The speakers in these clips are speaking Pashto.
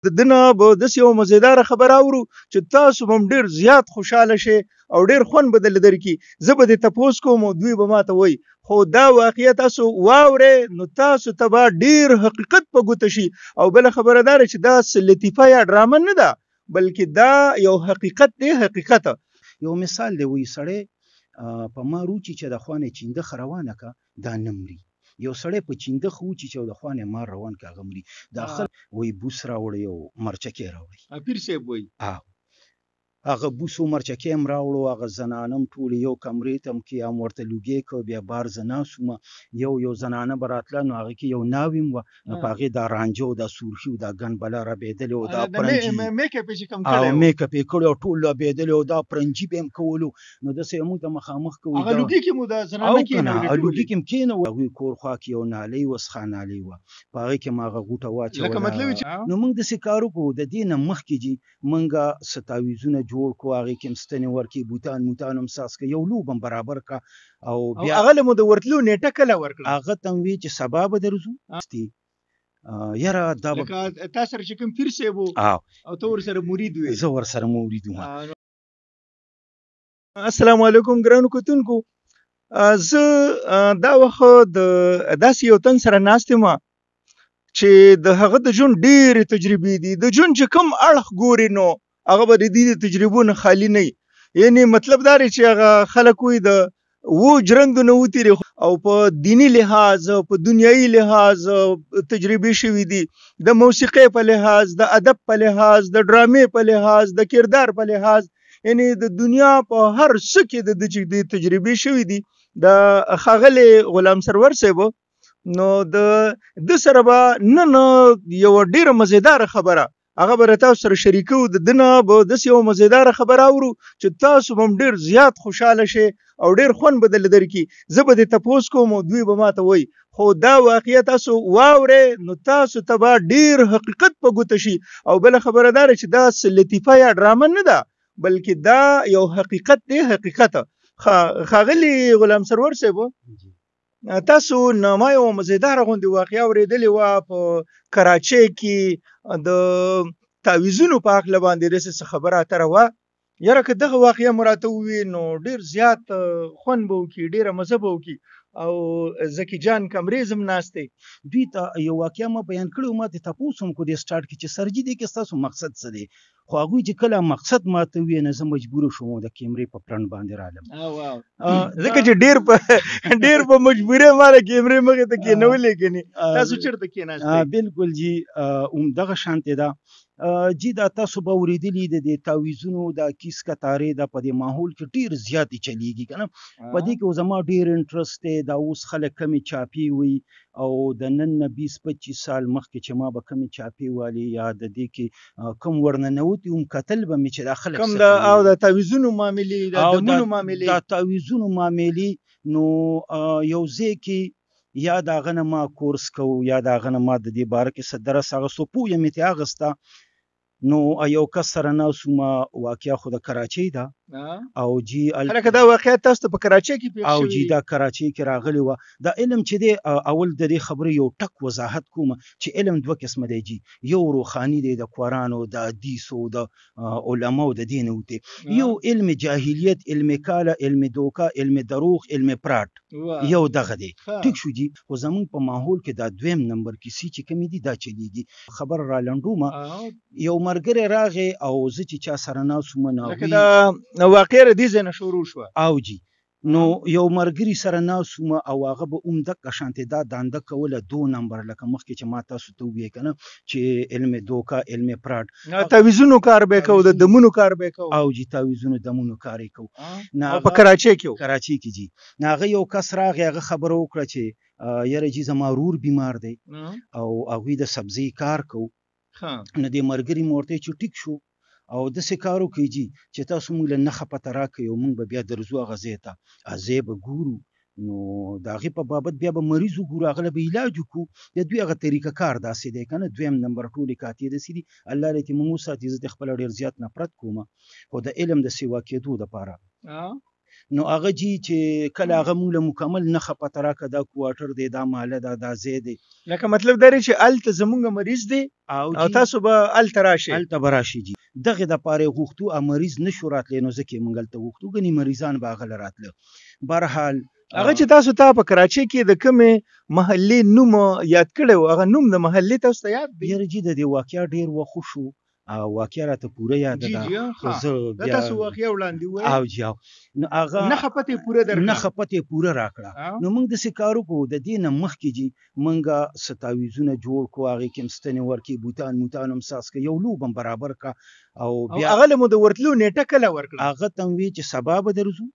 د ده نه به داسې یوه مزیداره خبره اورو چې تاسو به هم ډېر زیات خوشحاله شئ او ډېر خوند به درله درکړي. زه به دې تپوس کوم او دوی به ماته وایي، خو دا واقعه تاسو واورئ نو تاسو ته به ډېر حقیقت په ګوته شي. او بله خبره دا ده چې دا څه لطیفه یا ډرامه نه ده، بلکې دا یو حقیقت دی. حقیقت یو مثال دی، وایي سړی په مار وچی چې د خوانې چینده روانه که دا نه مري. یو سړی په چینده وچی چې د خوانې مار روان که هغه مري. دا خلک وایي بوس راوړی او مرچکې راوړی. پیر صاحب وایي هغه بوس او مرچکې هم راوړو، هغه زنانه هم ټولې یو کمرې ته هم کې هم ورته لوګې کړ. بیا بار زه ناست وم، یو زنانه به راتله نو هغې کې یو ناوې هم وه، نو په هغې دا رانجه او دا سورخي او دا ګنبله رابېدلې او دا پرنجي او میکپ یې کړی او ټول رابېدلې او دا پرنجي به یې هم کولو. نو داسې موږ ته مخامخ کوو، هغه لوګي کې مو دا زنانه کېنولې، لوګي کې هم کېنوو. هغوی کور خوا کې یو نالۍ وه، څښا نالۍ وه، په هغې کې م هغه غوټه واچوله. نو موږ داسې کار وکړو. د دې نه مخکې جي موږ څه تعویضونه جوړ کړو، هغې کې هم ستنې ورکړې، بوتان هم ساس کړه، یو لوب هم برابر کړه. او بیا هغه له مو د ورتلو نیټه کله ورکړه؟ هغه ته م وی چې سبا به درځو. یاره دا به لکه تا سره چې کوم پیر صاحب و او ته ورسره مرید وې؟ زه ورسره مرید وم. السلام علیکم ګرانو کتونکو. زه دا وخت د داسې یو تن سره ناست یم چې د هغه د ژوند ډېرې تجربې دي. د ژوند چې کوم اړخ ګوري نو هغه به د دې د تجربو نه خالي نه وي. یعنې مطلب دا دی چې هغه خلک وایي د ژرندو نه وتېري او په دیني لحاظ، په دنیایي لحاظ تجربې شوي دي، د موسیقۍ په لحاظ، د ادب په لحاظ، د ډرامې په لحاظ، د کردار په لحاظ، یعنې د دنیا په هر څه کې د تجربې شوي دي. د ښاغلي غلام سرور صاحب نو د ده سره به نن یوه ډېره مزیداره خبره هغه به له تاسو سره شریکو. د ده نه به داسې یوه مزیداره خبره اورو چې تاسو به هم ډېر زیات خوشحاله شئ او ډېر خوند به درله درکړي. زه به دې تپوس کوم او دوی به ماته وایي، خو دا واقعه تاسو واورئ نو تاسو ته به ډېر حقیقت په ګوته شي. او بله خبره دا ده چې دا څه لطیفه یا ډرامه نه ده، بلکې دا یو حقیقت دی. حقیقت ښاغلي غلام سرور صاحب، تاسو نه ما یوه مزیداره غوندې واقعه اورېدلې وه په کراچۍ کې د تعویضونو په هکله باندې داسې څه خبره اتره وه. یاره که دغه واقعه مو راته ووایي نو ډېر زیات خوند به وکړي، ډېره مزه به وکړي. او زکي جان کمریز هم ناست دی. دوی ته یو واقعه ما بیان کړی و، ما ته تپوس هم کړو دې سټارټ کې چې سرجي دې کې ستاسو مقصد څه دی. خو هغوی چې کله مقصد ماته ووایي نو زه مجبوره شوم د کیمرې په فرنټ باندې رالم. ځکه چې ډېر په مجبورۍ ما د کیمرې مخې ته کېنولې کنې. تاسو چېرته کېناستئ؟ بلکل جي همدغه شانتې ده. جی دا تاسو به اورېدلي د دې تعویضونو دا کیس کتارې دا په دې ماحول کې ډېر زیاتې چلیږي که نه. په دې کې زما ډېر انټرسټ دی. دا اوس خلک کمې چاپې وي او د نن نه 20-25 سال مخکې چې ما به کمې چاپې والې یا د دې کې کوم ورننوتي هم کتل به مې چې دا خلک کوم او د تعویضونو معاملې، د دمونو معاملې، دا تعویضونو معاملې. نو یو ځای کې یا د هغه نه ما کورس کوو یا د هغه نه ما د دې باره کې څه درس اخیستو، پویه مې ترې اخیسته. نو یو کس سره ناست وم، واقعه خو د کراچۍ ده او جی هلکه دا واقعیت تاسو ته په کراچۍ کې پېښ او شوي؟ جی دا کراچۍ کې راغلی وه. دا علم چې دی اول د دې خبرې یو ټک وضاحت کوم چې علم دوه قسمه دی جی. یو روحاني دی د قرآن او د حدیث او د علماو د دې نه وتې. یو علم جاهلیت، علم کاله، علم دوکه، علم دروغ، علم پراټ، یو دغه دی. ټیک شو جی. خو زمونږ په ماحول کې دا دویم نمبر کیسې چې کومې دي دا چلیږي. خبر را لنډومه، یو ملګری راغی او زه چې چا سره ناست وم نو واقعه د دې ځای نه شروع شوه. او جی نو یو ملګري سره ناست وم او هغه به همدغه شانتې دا دنده کوله 2 نمبر لکه مخکې چې ما تاسو ته وویل که نه چې علم دوکه، علم پراټ، تعویضونو کار به یې کوو، د دمونو کار به یې کوو. او جی تعویضونو دمونو کار یې کوو. په کراچۍ کې و؟ کراچۍ کې جی. نو هغه یو کس راغی، هغه خبره وکړه چې یاره جی زما ورور بیمار دی او هغوی د سبزۍ کار کوو. نو دې ملګري مې ورته چې ټیک شو او داسې کار وکړئ جي چې تاسو موږ له نښه پته راکړئ او موږ به بیا درځو هغه ځای ته، ځای به ګورو. نو د هغې په بابت بیا به مریض وګورو، هغه له به علاج وکړو. د دوی هغه طریقه کار داسې دی که نه. دویم نمبر ټولې کاتې داسې دي. الله دې موږ وساتي. زه د خپله ډېر زیات نفرت کوم، خو د علم د سیوا کېدو دپاره نو هغه جی چې کله هغه موږ له مکمل نښه پته راکړه دا کوارټر دی دا محله ده دا ځای دی لکه مطلب دا دی چې هلته زمونږ مریض دی او او تاسو به هلته راشئ هلته به راشي جي دغې دپاره یې غوښتو مریض نشو راتلی نو ځکه یې موږ هلته غوښتو ګنې مریضان به هغه له راتله برحال هغه چې تاسو ته په کراچۍ کې د کومې محلې نوم یاد کړی و هغه نوم د محلې تاسو ته یاد دی یاره جي د دې واقعه ډېر وخت وشو او واقعه راته پوره یاده ده خو زه دا تاسو واقعه وړاندې وایي او جي نو هغه نښه پته پوره درکړه نښه پته پوره راکړه نو موږ داسې کار وکړو د دې نه مخکې جي موږ څه تعویضونه جوړ کړو هغې کې هم ستنې ورکړې بوتان هم ساس کړه یو لوب هم برابر کړه او بیا هغه له مو د ورتلو نیټه کله ورکړه هغه ته مې ویل چې سبا به درځو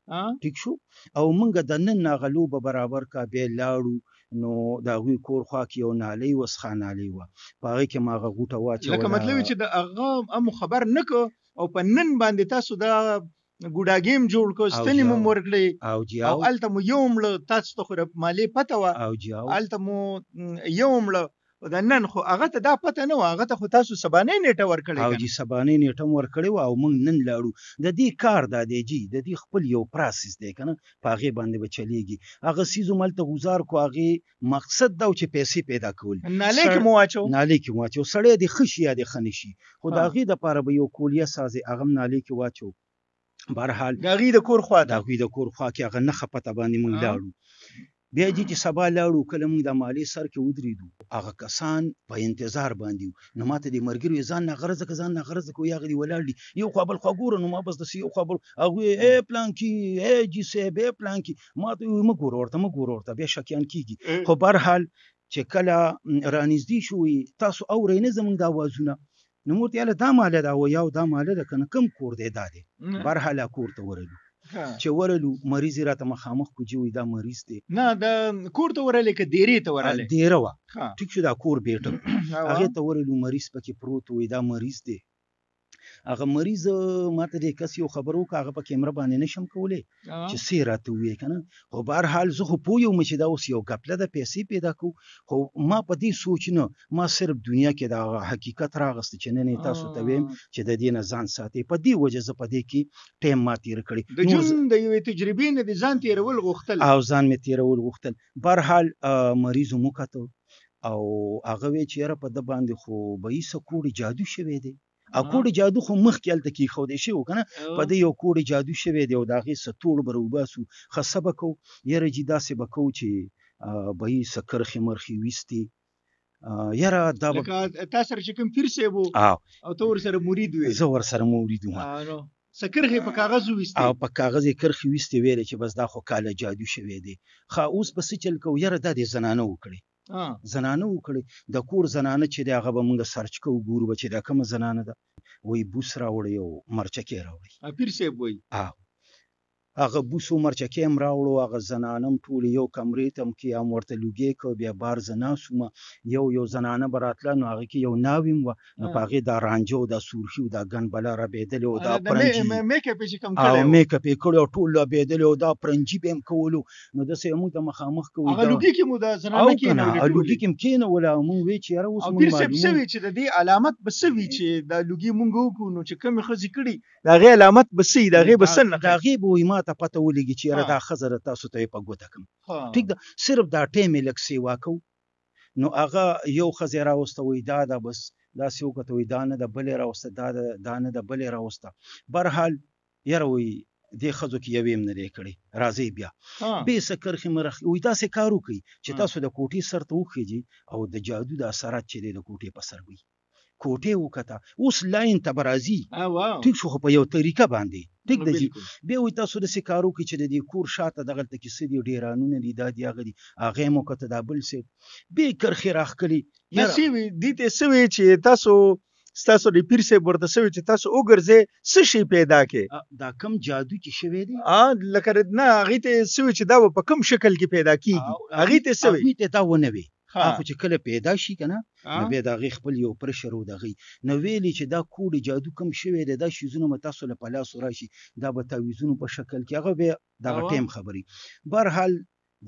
ټیک شو او موږ د نن هغه لوبه برابر کړه بیا لاړو نو د هغوی کور خوا کې یو نالۍ وه څښا نالۍ وه په هغې کې ما هغه غوټه واچوله لکه مطلب چې د هغه امو خبر نه کو او په نن باندې تاسو دا ګوډاګیم جوړ کو ستنې مو ورکړې او جی او هلته مو یو مړه تاسو ته خو د مالې پته وه او جی هلته مو یو مړه د نن خو هغه ته دا پته نه وه هغه ته خو تاسو سبانۍ نیټه ورکړې او جی سبانۍ نیټه م ورکړې وه او موږ نن لاړو د دې کار دا دی جي د دې خپل یو پراسس دی که نه په هغې باندې به چلیږي هغه څیز هم هلته ګزار کړو هغې مقصد دا و چې پیسې پیدا کول نالۍ کې مو واچو نالۍ کې مو واچو سړی دې ښه شي یا دې ښه نه شي خو د هغې دپاره به یو کولیه ساز دی هغه هم نالۍ کې واچو برحال د هغې د کور خوا د هغوی د کور خوا کې هغه نښه پته باندې موږ لاړو بیا جي چې سبا لاړو کله موږ د مالې سر کې ودرېدو هغه کسان په انتظار باندې وو نو ماته دې ملګري ویل ځان نه غرضه که ځان نه غرضه که هغه دې ولاړ دي یو خوا بل خوا ګوره نو ما بس داسې یو خوا بل هغوی پلانکي جي صاحب پلانکي ما ته ویل مه ګوره ورته بیا شکیان کېږي خو برحال چې کله رانږدې شو تاسو اورئ نه زموږ د اوازونه نو مو ورته یاله دا ماله ده او یا دا ماله ده که نه کوم کور دی دا دی برحال کور ته ورلو چې ورلو مریض یې راته مخامخ کو چې وایي دا مریض دی نه د کور ته ورلې که دیرې ته ورلې دیره وه ټیک شو دا کور بیټه هغې ته ورلو مریض پکې پروت وایي دا مریض دی هغه مریض ماته دې کس یو خبر وکړه هغه په کیمره باندې نشم کولی چې څه راته ووایي که نه خو بهرحال زه خو پوه یم چې دا اوس یو ګپله ده پیسې پیدا کوو خو ما په دې سوچ نه ما صرف دنیا کې د حقیقت راغسته چې نن یې تاسو ته ویم چې د دې نه ځان ساتئ په دې وجه زه په دې کې ټایم ما تېره کړې د ژوند د یوې تجربې نه د ځان تېرول غوښتل او ځان مې تېرول غوښتل بهرحال مریض مو وکتو او هغه وی چې یاره په ده باندې خو به ایسه کوډې جادو شوی دی او کوډې جادو خو مخکې هلته کېښودی شوی و که نه په ده یو کوډې جادو شوی دی او د هغې څه توړ به راوباسو ښه څه به کوو یاره جي داسې به کوو چې به یې څه کرښې مرخې ویستې یاره دا لکه تا سره چې کوم پیر صاحب و او ته ورسره مرید وې زه ورسره مرید وم څه کرښې په کاغذ وویستې او په کاغذ یې کرښې ویستې ویلې چې بس دا خو کاله جادو شوی دی ښه اوس به څه چل کوو یاره دا دې زنانه وکړې زنانه وکړې د کور زنانه چې دی هغه به موږ سرچ کوو ګورو به چې دا کومه زنانه ده وایي بوس راوړی او مرچکې راوړی پیر صاحب وایي هغه بوس او مرچکې هم راوړو هغه زنانه هم ټولې یو کمرې ته هم کې هم ورته لوګې کړ بیا بار زه ناست وم یو زنانه به راتله نو هغې کې یو ناوې هم وه نو په هغې دا رانجه او دا سورخي او دا ګن بله رابېدلې او دا پرنجي او میکپ یې کړی او ټول رابېدلې او دا پرنجي به یې هم کولو نو داسې موږ ته مخامخ کوو هغه لوګي کې مو د زنانه کېنولې لوګي کې هم کېنوله او موږ وی چې یاره اوس پیر صاحب څه وي چې د دې علامت به څه وي چې دا لوګي مونږ وکړو نو چې کومې ښځې کړي د هغې علامت به څه وي د هغې به څه نښه د هغې به وایي ما ته پته ولګي چې یاره دا ښځه ده تاسو ته یې په ګوته کړم ټیک ده صرف دا ټایم یې لږ سیوا کوو نو هغه یو ښځې راوسته وایي دا ده بس داسې وکته وایي دا نه ده بلې راوسته دا نه ده بلې راوسته برحال یاره وایي دې ښځو کې یوې هم نه دی کړی راځئ بیا بې څه کرښې مرخې وایي داسې کار وکړئ چې تاسو د کوټې سر ته وخیږئ او د جادو د اثرات چې دی د کوټې په سر وي کوټې وکته اوس لاین ته به راځي ټیک شو خو په یو طریقه باندې ټیک ده جي بیا وایي تاسو داسې کار وکړئ چې د دې کور شاته دغلته کې څه دي ډیرانونه دي دا دي هغه دي هغه یې مو کته دا بل صاحب بې کرښې راښکلي دې ته څه وایي چې ستاسو د پیر صاحب ورته څه وایي چې تاسو وګرځئ څه شی پیدا کړئ دا کم جادو چې شوی دی لکه نه هغې ته څه وایي چې دا به په کوم شکل کې پیدا کېږي هغې ته څه وایي هغوی ته دا ونه وي خو چې کله پیدا شي که نه نو بیا د هغې خپل یو پرشر و د هغې نو ویلې چې دا کوډې جادو کم شوی دی دا شیزونه به تاسو له په لاسو راشي دا به تعویضونو په شکل کې هغه بیا دغه ټایم خبرې بهرحال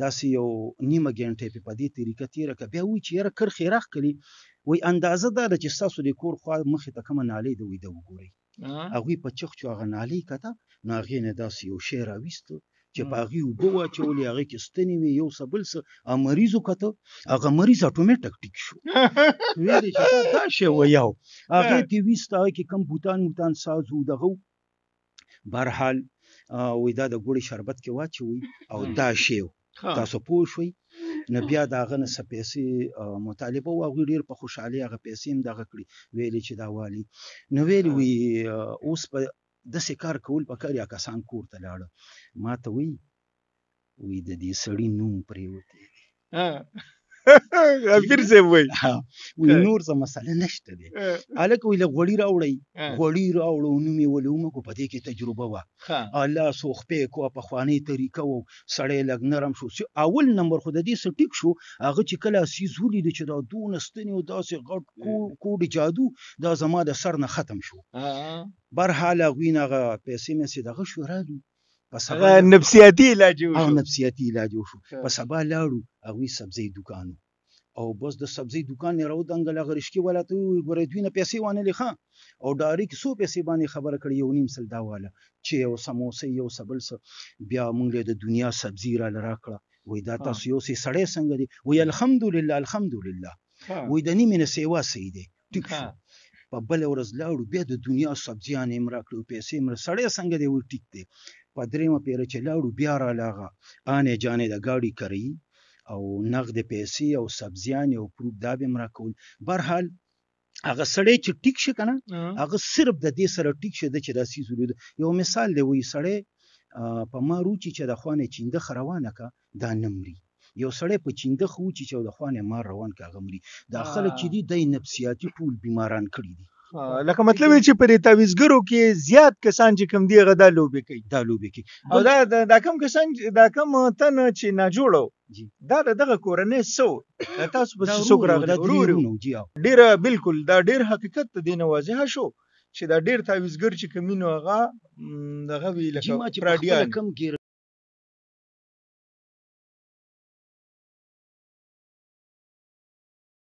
داسې یو نیمه ګنټه یې په دې طریقه تېره کړه بیا وایي چې یاره کرښې راښکلي وایي اندازه دا ده چې ستاسو د کور خوا مخې ته کومه نالۍ ده وایي ده وګورئ هغوی په چغچو هغه نالۍ کته نو هغې نه داسې یو شی راویسته چې په هغې اوبه واچولې هغې کې ستنې وې یو څه بل څه مریض وکته هغه مریض اټومیټک ټیک شو ویلې چې دا شی ویاو هغې ته یې ویسته هغې کې کم بوتان ساز و دغه بهرحال وایي دا د ګوړې شربت کې واچوئ او دا شی و تاسو پوه شوئ نو بیا د هغه نه څه پیسې مطالبه و هغوی ډېر په خوشحالۍ هغه پیسې هم دغه کړي ویلې چې دا والي نو ویلې وي اوس په داسې کار کول پکار یا کسان کور ته لاړه ما ته وی د دې سړي نوم پرېوتی دی غفیر صاحب وایي وی نور څه مسله نشته دی هلکه وی له غوړي راوړو نوم یې ولومه کو په دې کې تجربه وه الله سوخپې کو پخوانۍ طریقه و سړی لږ نرم شو اول نمبر خو د دې څه ټیک شو هغه چې کله سیز ولیده چې دا دونه ستنې او داسې غټ کوډ جادو دا زما د سر نه ختم شو برحال هغوی نه هغه پیسې مې دغه شو رالو نفسیاتي علاج او نفسیاتي علاج وشو په سبا لاړو هغوی سبزۍ دوکان او بس د سبزۍ دوکان نه راودنګل هغه رشکې والا ته وویل ګوره دوی نه پیسې وانهلې ښه او ډایرکټ څو پیسې باندې خبره کړې 1.5 سل دا واله چې یو سموسې یو څه بل څه بیا موږ له د دنیا سبزي راله راکړه وایي دا تاسو یو سړی څنګه دی وایي الحمدلله وایي د نیمې نه سیوا صحیح دی ټیک شو په بله ورځ لاړو بیا د دنیا سبزیانې هم راکړو پیسې هم سړی څنګه دی وایي ټیک دی په درېیمه پیره چې لاړو بیا راله هغه آنې جانې د ګاډي کرایي او نغد پیسې او سبزیانې او پروف دا به هم راکول برحال هغه سړی چې ټیک شي که نه هغه صرف د دې سره ټیک شه ده چې دا څیز ولید یو مثال دی وایي سړی په مار وچي چې د خوا نه چینده ښه روانه که دا نه مري یو سړی په چینده ښه وچي چې د خوا نه مار روان که هغه مري دا خلک چې دي دی نفسیاتي ټول بیماران کړي دي لکه مطلب چې پر تعویذګرو کې زیات کسان چې کم دی هغه دا لوبې کوي او دا کم کسان دا کم تن چې نه جوړو دا دغه کورنۍ سو تاسو په څوک راغلی ډېر بالکل دا ډېر حقیقت دی نه واضح شو چې دا ډېر تعویذګر چې کمینو هغه دغه وی لکه پراډیان